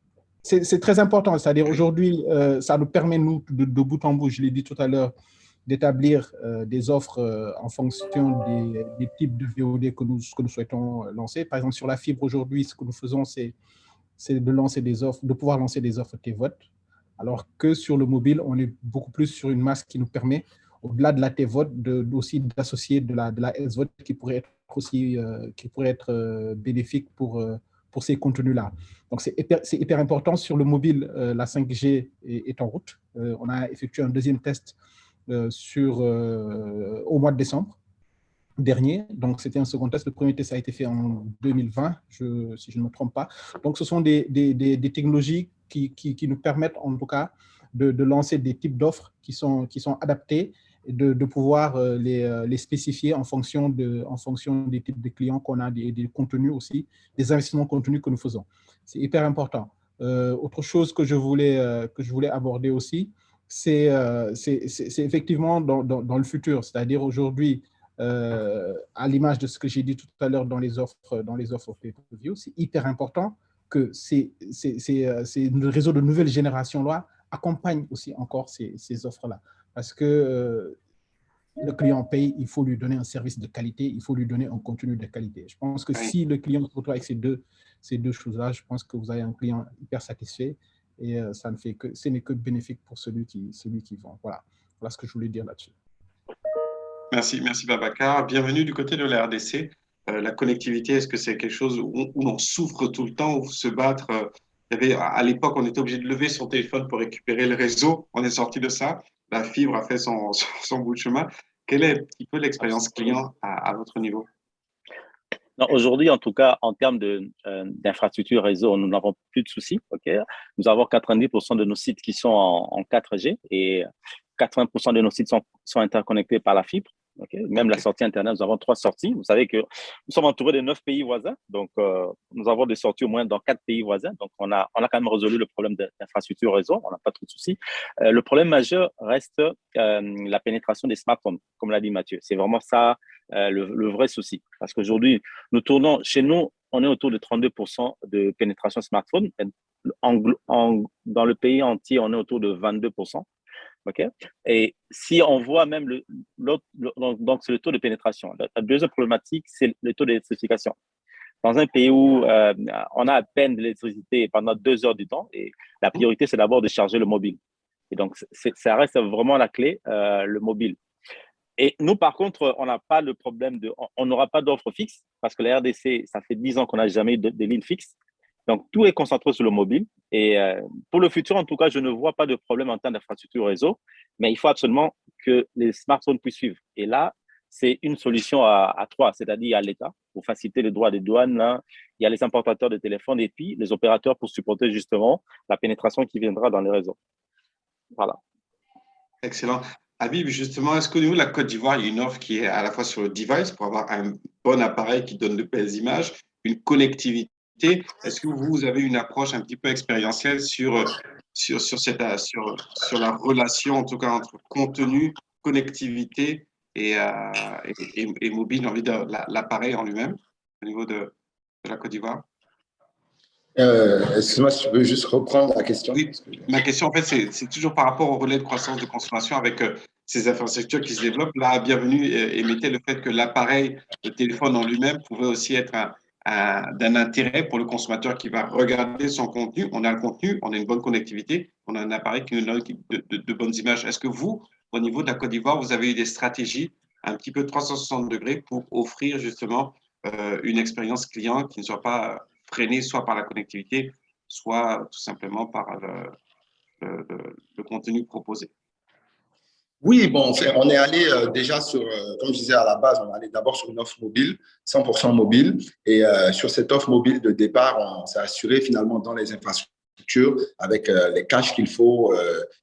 c'est très important, c'est-à-dire aujourd'hui, ça nous permet, nous, de bout en bout, je l'ai dit tout à l'heure, d'établir des offres en fonction des types de VOD que nous souhaitons lancer. Par exemple, sur la fibre aujourd'hui, ce que nous faisons, c'est de lancer des offres, de pouvoir lancer des offres TVOD, alors que sur le mobile, on est beaucoup plus sur une masse qui nous permet, au-delà de la TVOD, aussi d'associer de la SVOD qui pourrait être aussi bénéfique pour ces contenus-là. Donc, c'est hyper important. Sur le mobile, la 5G est en route. On a effectué un deuxième test au mois de décembre dernier. Donc, c'était un second test. Le premier test a été fait en 2020, si je ne me trompe pas. Donc, ce sont des technologies qui nous permettent, en tout cas, de lancer des types d'offres qui sont adaptées et de pouvoir les spécifier en fonction des types de clients qu'on a, des contenus aussi, des investissements contenus que nous faisons. C'est hyper important. Autre chose que je voulais aborder aussi, c'est effectivement dans le futur, c'est-à-dire aujourd'hui, à l'image de ce que j'ai dit tout à l'heure dans les offres pay-per-view, c'est hyper important que ces réseaux de nouvelle génération-là accompagnent aussi encore ces offres-là. Parce que le client paye, il faut lui donner un service de qualité, il faut lui donner un contenu de qualité. Je pense que si le client se retrouve avec ces deux choses-là, je pense que vous avez un client hyper satisfait et ce n'est que bénéfique pour celui qui vend. Voilà ce que je voulais dire là-dessus. Merci Babacar. Bienvenue du côté de la RDC. La connectivité, est-ce que c'est quelque chose où on souffre tout le temps, où se battre à l'époque, on était obligé de lever son téléphone pour récupérer le réseau. On est sorti de ça. La fibre a fait son bout de chemin. Quelle est un petit peu l'expérience client à votre niveau? Aujourd'hui, en tout cas, en termes d'infrastructure réseau, nous n'avons plus de soucis. Okay? Nous avons 90% de nos sites qui sont en 4G et 80% de nos sites sont interconnectés par la fibre. Okay? Même la sortie Internet, nous avons 3 sorties. Vous savez que nous sommes entourés de 9 pays voisins. Donc, nous avons des sorties au moins dans 4 pays voisins. Donc, on a quand même résolu le problème d'infrastructure réseau. On n'a pas trop de soucis. Le problème majeur reste la pénétration des smartphones, comme l'a dit Mathieu. C'est vraiment ça le vrai souci. Parce qu'aujourd'hui, chez nous, on est autour de 32% de pénétration smartphone. Dans le pays entier, on est autour de 22%. Okay? Et si on voit même donc c'est le taux de pénétration. La deuxième problématique, c'est le taux d'électrification. Dans un pays où on a à peine de l'électricité pendant 2 heures du temps, et la priorité, c'est d'abord de charger le mobile. Et donc, ça reste vraiment la clé, le mobile. Et nous, par contre, on n'a pas le problème on n'aura pas d'offre fixe parce que la RDC, ça fait 10 ans qu'on n'a jamais de ligne fixe. Donc, tout est concentré sur le mobile. Et pour le futur, en tout cas, je ne vois pas de problème en termes d'infrastructure réseau, mais il faut absolument que les smartphones puissent suivre. Et là, c'est une solution à 3, c'est-à-dire il y a l'État pour faciliter les droits des douanes, hein, il y a les importateurs de téléphones et puis les opérateurs pour supporter justement la pénétration qui viendra dans les réseaux. Voilà. Excellent. Habib, justement, est-ce qu'au niveau de la Côte d'Ivoire, il y a une offre qui est à la fois sur le device pour avoir un bon appareil qui donne de belles images, une connectivité? Est-ce que vous avez une approche un petit peu expérientielle sur la relation, en tout cas, entre contenu, connectivité et mobile, j'ai envie de dire l'appareil en lui-même, au niveau de la Côte d'Ivoire? Excuse-moi, si tu peux juste reprendre la question. Oui, ma question, en fait, c'est toujours par rapport au relais de croissance de consommation avec ces infrastructures qui se développent. Là, bienvenue, émettait le fait que l'appareil, le téléphone en lui-même, pouvait aussi être d'un intérêt pour le consommateur qui va regarder son contenu. On a le contenu, on a une bonne connectivité, on a un appareil qui nous donne de bonnes images. Est-ce que vous, au niveau de la Côte d'Ivoire, vous avez eu des stratégies un petit peu 360 degrés pour offrir justement une expérience client qui ne soit pas freinée soit par la connectivité, soit tout simplement par le contenu proposé? Oui, bon, on est allé déjà sur, comme je disais à la base, on est allé d'abord sur une offre mobile, 100% mobile. Et sur cette offre mobile de départ, on s'est assuré finalement dans les infrastructures, avec les caches qu'il faut,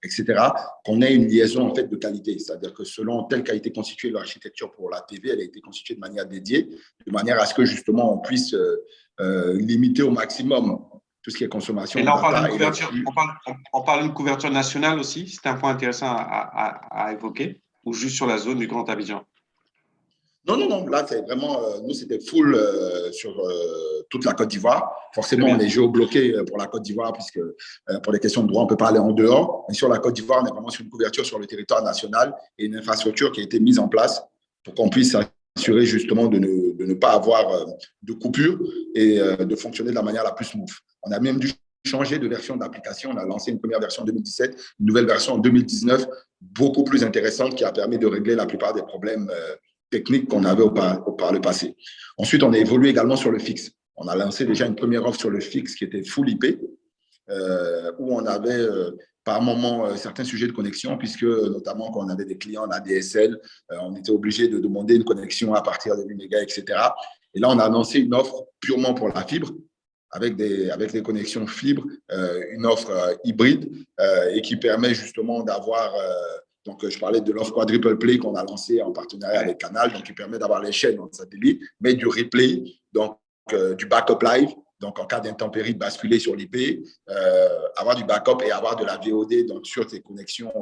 etc., qu'on ait une liaison en fait de qualité. C'est-à-dire que selon telle qualité constituée l'architecture pour la TV, elle a été constituée de manière dédiée, de manière à ce que justement on puisse limiter au maximum tout ce qui est consommation. Et là, on parle d'une couverture nationale aussi. C'est un point intéressant à évoquer, ou juste sur la zone du Grand Abidjan? Non, non, non. Là, c'est vraiment, nous, c'était full sur toute la Côte d'Ivoire. Forcément, on est géobloqué pour la Côte d'Ivoire, puisque pour les questions de droit, on ne peut pas aller en dehors. Mais sur la Côte d'Ivoire, on est vraiment sur une couverture sur le territoire national et une infrastructure qui a été mise en place pour qu'on puisse s'assurer justement de ne pas avoir de coupure et de fonctionner de la manière la plus smooth. On a même dû changer de version d'application. On a lancé une première version en 2017, une nouvelle version en 2019, beaucoup plus intéressante, qui a permis de régler la plupart des problèmes techniques qu'on avait par le passé. Ensuite, on a évolué également sur le fixe. On a lancé déjà une première offre sur le fixe qui était full IP, où on avait par moment certains sujets de connexion, puisque notamment quand on avait des clients en ADSL, on était obligé de demander une connexion à partir de 8 mégas, etc. Et là, on a lancé une offre purement pour la fibre, avec des connexions fibre, une offre hybride et qui permet justement d'avoir… donc, je parlais de l'offre Quadruple Play qu'on a lancée en partenariat avec Canal, donc qui permet d'avoir les chaînes en satellite, mais du replay, donc du backup live, donc en cas d'intempérie, basculer sur l'IP, avoir du backup et avoir de la VOD donc, sur tes connexions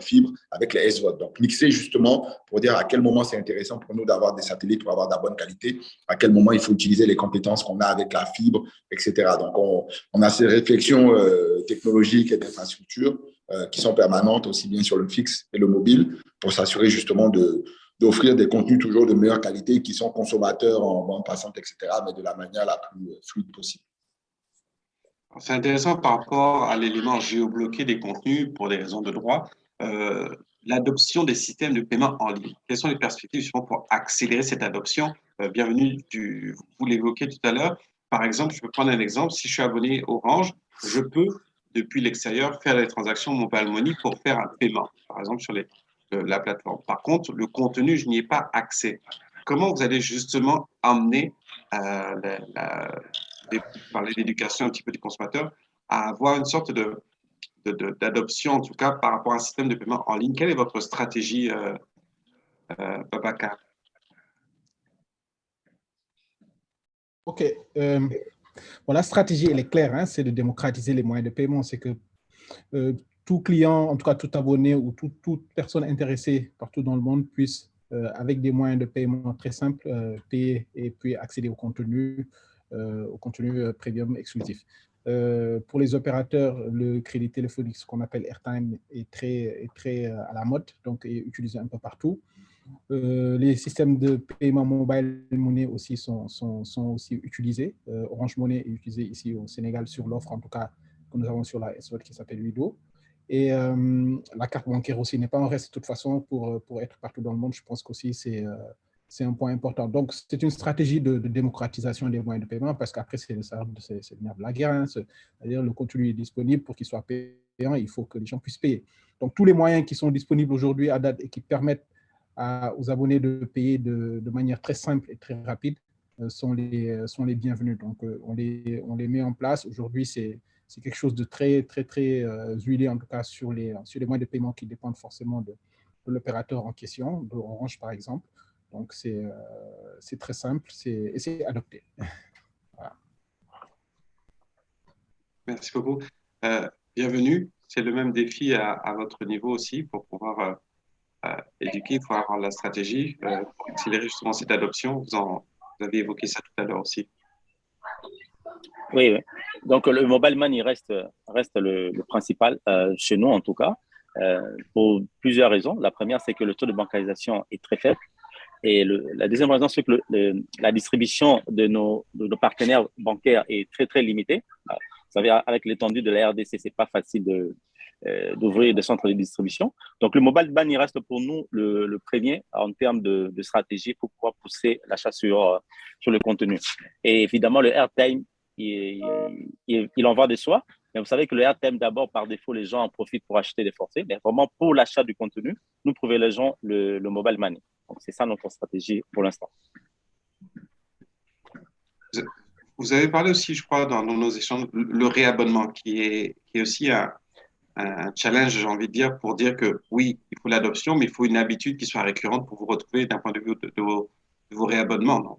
fibre avec les SVOD. Donc, mixer justement pour dire à quel moment c'est intéressant pour nous d'avoir des satellites pour avoir de la bonne qualité, à quel moment il faut utiliser les compétences qu'on a avec la fibre, etc. Donc, on a ces réflexions technologiques et d'infrastructures qui sont permanentes aussi bien sur le fixe et le mobile pour s'assurer justement d'offrir des contenus toujours de meilleure qualité qui sont consommateurs en bande passante, etc., mais de la manière la plus fluide possible. C'est intéressant par rapport à l'élément géobloqué des contenus pour des raisons de droit. L'adoption des systèmes de paiement en ligne. Quelles sont les perspectives justement pour accélérer cette adoption? Bienvenue, vous l'évoquez tout à l'heure. Par exemple, je peux prendre un exemple. Si je suis abonné Orange, je peux, depuis l'extérieur, faire des transactions mobile money pour faire un paiement, par exemple sur la plateforme. Par contre, le contenu, je n'y ai pas accès. Comment vous allez justement amener parler d'éducation un petit peu des consommateurs à avoir une sorte d'adoption, en tout cas, par rapport à un système de paiement en ligne? Quelle est votre stratégie, Babacar? OK. Bon, la stratégie, elle est claire, hein, c'est de démocratiser les moyens de paiement. C'est que tout client, en tout cas tout abonné ou toute personne intéressée partout dans le monde puisse, avec des moyens de paiement très simples, payer et puis accéder au contenu premium exclusif. Pour les opérateurs, le crédit téléphonique, ce qu'on appelle airtime, est très à la mode, donc est utilisé un peu partout. Les systèmes de paiement mobile money aussi sont aussi utilisés. Orange Money est utilisé ici au Sénégal sur l'offre, en tout cas, que nous avons sur la SVOD qui s'appelle Wido. Et la carte bancaire aussi n'est pas en reste de toute façon pour être partout dans le monde. Je pense qu'aussi c'est un point important. Donc, c'est une stratégie de démocratisation des moyens de paiement parce qu'après, c'est le nerf de la guerre. Hein. C'est-à-dire le contenu est disponible pour qu'il soit payant, il faut que les gens puissent payer. Donc, tous les moyens qui sont disponibles aujourd'hui à date et qui permettent aux abonnés de payer de manière très simple et très rapide sont les bienvenus. Donc, on les met en place. Aujourd'hui, c'est quelque chose de très huilé, en tout cas, sur les moyens de paiement qui dépendent forcément de l'opérateur en question, de Orange, par exemple. Donc, c'est très simple et c'est adopté. Voilà. Merci beaucoup. Bienvenue. C'est le même défi à votre niveau aussi pour pouvoir éduquer, il faut avoir la stratégie pour accélérer justement cette adoption. Vous avez évoqué ça tout à l'heure aussi. Oui, oui. Donc, le mobile money reste le principal chez nous, en tout cas, pour plusieurs raisons. La première, c'est que le taux de bancarisation est très faible. Et la deuxième raison, c'est que la distribution de nos partenaires bancaires est très limitée. Vous savez, avec l'étendue de la RDC, ce n'est pas facile d'ouvrir des centres de distribution. Donc, le mobile money reste pour nous le premier en termes de stratégie pour pouvoir pousser l'achat sur le contenu. Et évidemment, le airtime, il en va de soi. Mais vous savez que le airtime, d'abord, par défaut, les gens en profitent pour acheter des forfaits. Mais vraiment, pour l'achat du contenu, nous privilégions le mobile money. Donc, c'est ça notre stratégie pour l'instant. Vous avez parlé aussi, je crois, dans nos échanges, le réabonnement, qui est aussi un challenge, j'ai envie de dire, pour dire que oui, il faut l'adoption, mais il faut une habitude qui soit récurrente pour vous retrouver d'un point de vue de vos réabonnements, non?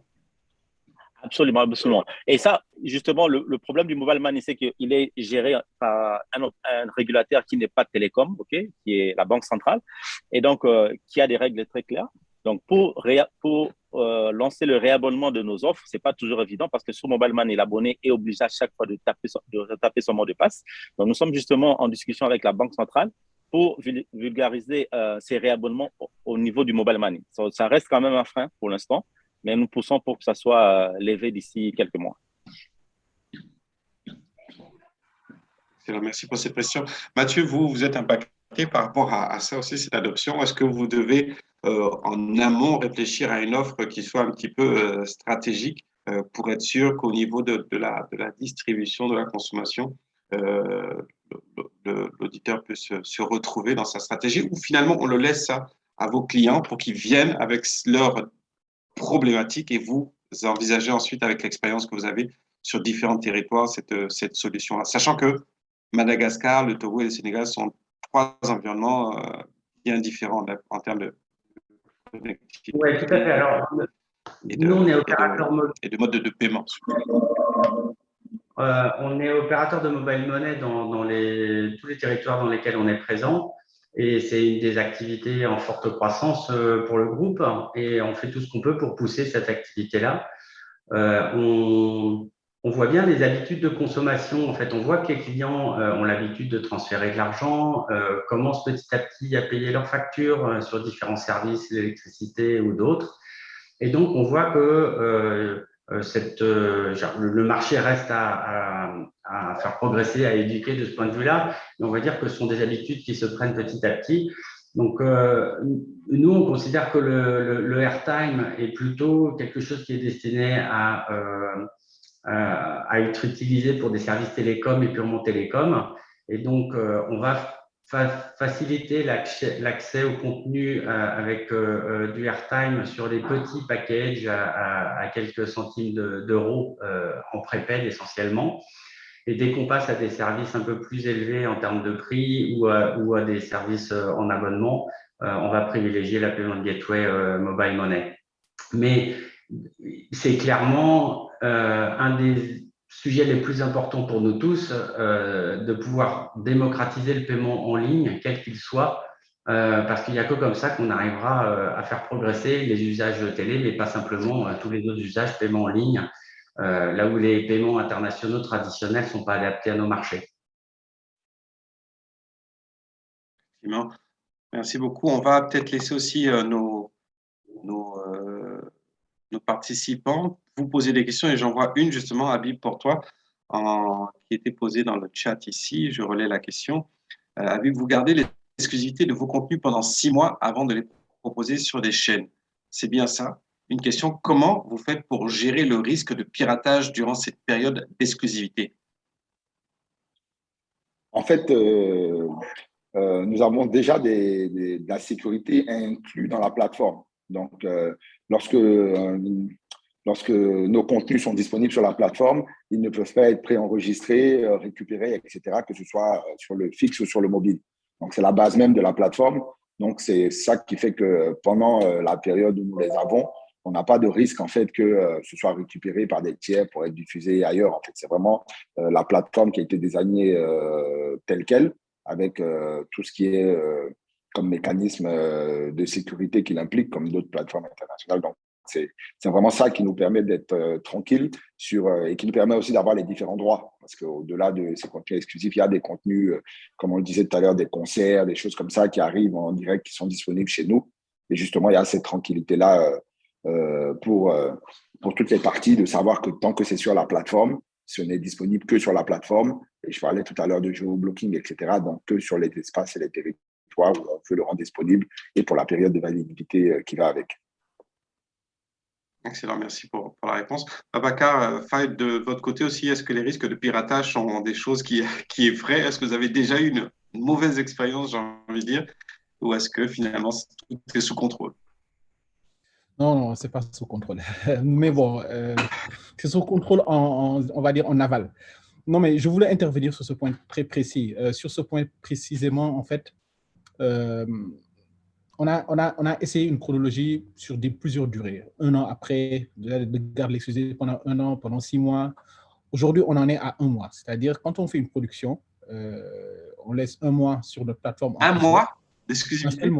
Absolument, absolument. Et ça, justement, le problème du mobile money, c'est qu'il est géré par un régulateur qui n'est pas télécom, okay, qui est la Banque centrale, et donc qui a des règles très claires. Donc, pour lancer le réabonnement de nos offres, ce n'est pas toujours évident parce que sur Mobile Money, l'abonné est obligé à chaque fois de taper son mot de passe. Donc, nous sommes justement en discussion avec la Banque centrale pour vulgariser ces réabonnements au niveau du Mobile Money. Ça reste quand même un frein pour l'instant, mais nous poussons pour que ça soit levé d'ici quelques mois. Merci pour cette question. Mathieu, vous êtes impacté par rapport à ça aussi, cette adoption. Est-ce que vous devez en amont réfléchir à une offre qui soit un petit peu stratégique pour être sûr qu'au niveau de la distribution, de la consommation, l'auditeur peut se retrouver dans sa stratégie, ou finalement on le laisse ça à vos clients pour qu'ils viennent avec leurs problématiques et vous envisagez ensuite avec l'expérience que vous avez sur différents territoires cette solution-là, sachant que Madagascar, le Togo et le Sénégal sont trois environnements bien différents en termes de connectivité. Oui, tout à fait. Alors, nous, on est opérateur et de mode de paiement. On est opérateur de mobile money dans tous les territoires dans lesquels on est présent. Et c'est une des activités en forte croissance pour le groupe. Et on fait tout ce qu'on peut pour pousser cette activité-là. On voit bien les habitudes de consommation. En fait, on voit que les clients ont l'habitude de transférer de l'argent, commencent petit à petit à payer leurs factures sur différents services, l'électricité ou d'autres. Et donc, on voit que le marché reste à faire progresser, à éduquer de ce point de vue-là. Et on va dire que ce sont des habitudes qui se prennent petit à petit. Donc, nous, on considère que le airtime est plutôt quelque chose qui est destiné à être utilisé pour des services télécoms et purement télécoms. Et donc, on va faciliter l'accès au contenu avec du airtime sur des petits packages à quelques centimes d'euros en prépaid essentiellement. Et dès qu'on passe à des services un peu plus élevés en termes de prix ou à des services en abonnement, on va privilégier la payment gateway mobile money. Mais c'est clairement un des sujets les plus importants pour nous tous, de pouvoir démocratiser le paiement en ligne, quel qu'il soit, parce qu'il n'y a que comme ça qu'on arrivera à faire progresser les usages télé, mais pas simplement tous les autres usages paiement en ligne, là où les paiements internationaux traditionnels ne sont pas adaptés à nos marchés. Merci beaucoup. On va peut-être laisser aussi nos participants vous poser des questions et j'en vois une justement, Habib, pour toi, qui était posée dans le chat ici. Je relais la question. Habib, vous gardez l'exclusivité de vos contenus pendant 6 mois avant de les proposer sur des chaînes. C'est bien ça? Une question, comment vous faites pour gérer le risque de piratage durant cette période d'exclusivité? En fait, nous avons déjà de la sécurité inclus dans la plateforme. Donc, lorsque nos contenus sont disponibles sur la plateforme, ils ne peuvent pas être préenregistrés, récupérés, etc., que ce soit sur le fixe ou sur le mobile. Donc, c'est la base même de la plateforme. Donc, c'est ça qui fait que pendant la période où nous les avons, on n'a pas de risque en fait que ce soit récupéré par des tiers pour être diffusé ailleurs. En fait, c'est vraiment la plateforme qui a été désignée telle qu'elle, avec tout ce qui est comme mécanisme de sécurité qu'il implique, comme d'autres plateformes internationales. Donc, c'est vraiment ça qui nous permet d'être tranquille et qui nous permet aussi d'avoir les différents droits. Parce qu'au-delà de ces contenus exclusifs, il y a des contenus, comme on le disait tout à l'heure, des concerts, des choses comme ça qui arrivent en direct, qui sont disponibles chez nous. Et justement, il y a cette tranquillité-là pour toutes les parties, de savoir que tant que c'est sur la plateforme, ce n'est disponible que sur la plateforme. Et je parlais tout à l'heure de géoblocking, etc. Donc, que sur les espaces et les territoires où on peut le rendre disponible et pour la période de validité qui va avec. Excellent, merci pour la réponse. Babacar, Fahd, de votre côté aussi, est-ce que les risques de piratage sont des choses qui effraient? Est-ce que vous avez déjà eu une mauvaise expérience, j'ai envie de dire, ou est-ce que finalement tout est sous contrôle? Non, ce n'est pas sous contrôle. Mais bon, c'est sous contrôle, on va dire, en aval. Non, mais je voulais intervenir sur ce point très précis. Sur ce point précisément, en fait, on a essayé une chronologie sur plusieurs durées. 1 an après, de garder l'exclusivité pendant 1 an, pendant 6 mois. Aujourd'hui, on en est à 1 mois. C'est-à-dire, quand on fait une production, on laisse 1 mois sur notre plateforme. 1 mois d'exclusivité?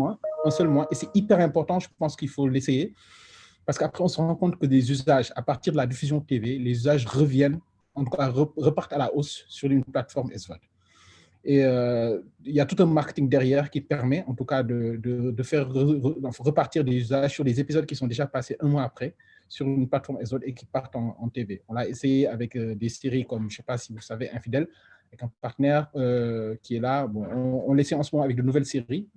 Un seul mois. Et c'est hyper important, je pense qu'il faut l'essayer. Parce qu'après, on se rend compte que des usages, à partir de la diffusion TV, les usages reviennent, en tout cas repartent à la hausse sur une plateforme SVOD. Et il y a tout un marketing derrière qui permet, en tout cas, de faire repartir des usages sur des épisodes qui sont déjà passés un mois après sur une plateforme SVOD et qui partent en TV. On l'a essayé avec des séries comme, je ne sais pas si vous savez, Infidèle, avec un partenaire qui est là. Bon, on l'essaie en ce moment avec de nouvelles séries,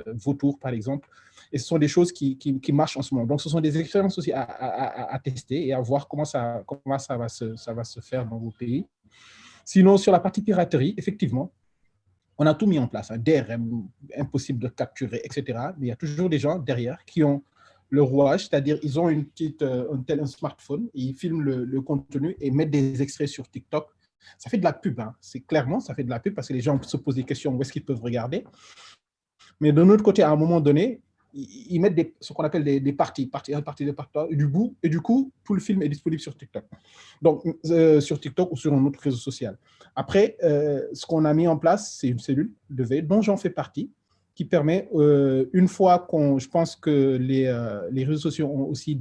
Vautour par exemple, et ce sont des choses qui marchent en ce moment. Donc, ce sont des expériences aussi à tester et à voir comment ça va se faire dans vos pays. Sinon, sur la partie piraterie, effectivement, on a tout mis en place, un DRM, impossible de capturer, etc. Mais il y a toujours des gens derrière qui ont le rouage, c'est-à-dire ils ont un smartphone, ils filment le contenu et mettent des extraits sur TikTok. Ça fait de la pub, hein. C'est clairement, ça fait de la pub parce que les gens se posent des questions où est-ce qu'ils peuvent regarder. Mais de l'autre côté, à un moment donné, ils mettent ce qu'on appelle des parties 1, partie 2, partie 3, du bout, et du coup, tout le film est disponible sur TikTok. Donc, sur TikTok ou sur un autre réseau social. Après, ce qu'on a mis en place, c'est une cellule de veille dont j'en fais partie, qui permet, une fois je pense que les réseaux sociaux ont aussi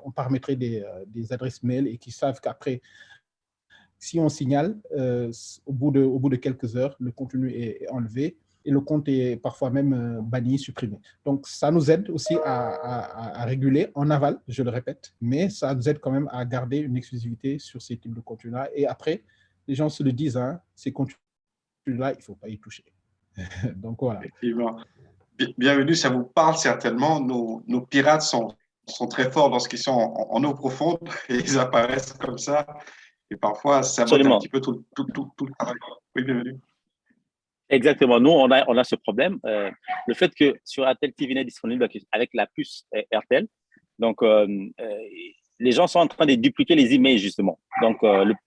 on paramétré des adresses mail et qui savent qu'après, si on signale, au bout de quelques heures, le contenu est enlevé et le compte est parfois même banni, supprimé. Donc, ça nous aide aussi à réguler en aval, je le répète, mais ça nous aide quand même à garder une exclusivité sur ces types de contenus-là. Et après, les gens se le disent, hein, ces contenus-là, il ne faut pas y toucher. Donc, voilà. Effectivement. Bienvenue, ça vous parle certainement. Nos pirates sont très forts lorsqu'ils sont en eau profonde et ils apparaissent comme ça. Et parfois, ça sabote un petit peu tout le travail. Oui, bienvenue. Exactement. Nous, on a ce problème. Le fait que sur RTL TV n'est disponible avec la puce RTL, donc les gens sont en train de dupliquer les emails, justement. Donc,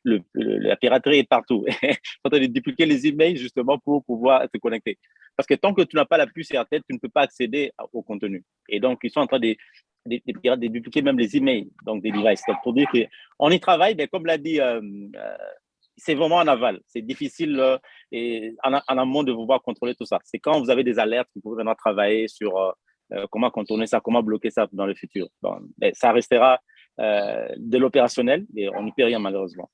la piraterie est partout. Ils sont en train de dupliquer les emails, justement, pour pouvoir se connecter. Parce que tant que tu n'as pas la puce RTL, tu ne peux pas accéder au contenu. Et donc, ils sont en train de dupliquer même les emails, donc des devices. Donc, pour dire qu'on y travaille, mais comme l'a dit c'est vraiment en aval. C'est difficile et en amont de pouvoir contrôler tout ça. C'est quand vous avez des alertes que vous pouvez vraiment travailler sur comment contourner ça, comment bloquer ça dans le futur. Bon, ça restera de l'opérationnel et on n'y peut rien malheureusement.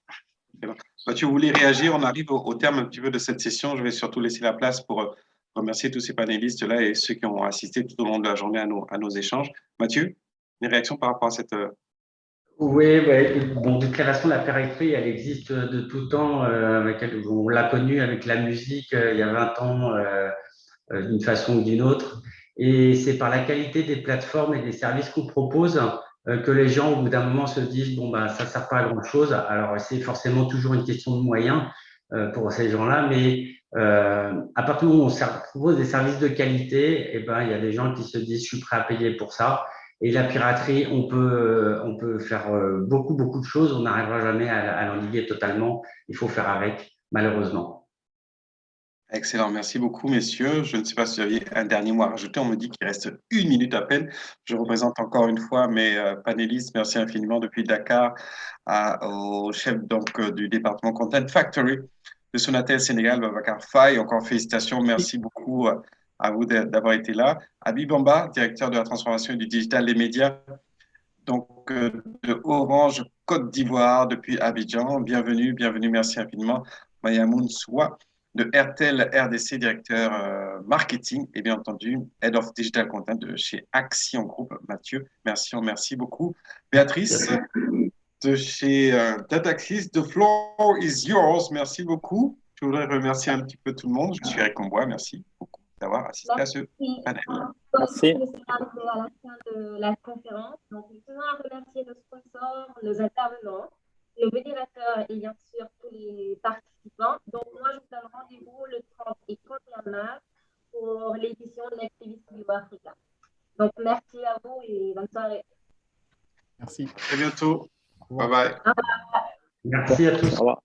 Tu voulais réagir, on arrive au terme un petit peu de cette session. Je vais surtout laisser la place pour remercier tous ces panélistes-là et ceux qui ont assisté tout au long de la journée à nos échanges. Mathieu, une réaction par rapport à cette… Oui, bon, de toute façon, la piraterie, elle existe de tout temps. On l'a connue avec la musique il y a 20 ans, d'une façon ou d'une autre. Et c'est par la qualité des plateformes et des services qu'on propose que les gens, au bout d'un moment, se disent, bon, bah, ça ne sert pas à grand-chose. Alors, c'est forcément toujours une question de moyens pour ces gens-là, mais à partir du moment où on propose des services de qualité, eh ben, il y a des gens qui se disent, je suis prêt à payer pour ça. Et la piraterie, on peut faire beaucoup de choses. On n'arrivera jamais à l'endiguer totalement. Il faut faire avec, malheureusement. Excellent, merci beaucoup, messieurs. Je ne sais pas si vous aviez un dernier mot à rajouter. On me dit qu'il reste 1 minute à peine. Je représente encore une fois mes panélistes. Merci infiniment depuis Dakar au chef du département Content Factory de Sonatel Sénégal, Babacar Faye. Encore félicitations, merci beaucoup à vous d'avoir été là. Habib Bamba, directeur de la transformation et du digital des médias, donc de Orange Côte d'Ivoire depuis Abidjan. Bienvenue, merci infiniment. Mayamoun Soua de RTL RDC, directeur marketing et bien entendu Head of Digital Content de chez Action Group. Mathieu, merci beaucoup. Béatrice de chez Dataxis, the floor is yours. Merci beaucoup. Je voudrais remercier un petit peu tout le monde. Je suis Eric Combois. Merci beaucoup d'avoir assisté à ce panel. Merci. À la fin de la conférence. Donc, nous tenons à remercier nos sponsors, nos intervenants, le modérateur et bien sûr tous les participants. Donc, moi, je vous donne rendez-vous le 30 et 31 mars pour l'édition de l'Activist Bio Africa. Donc, merci à vous et bonne soirée. Merci. À très bientôt. Bye bye. Merci à tous. Au revoir.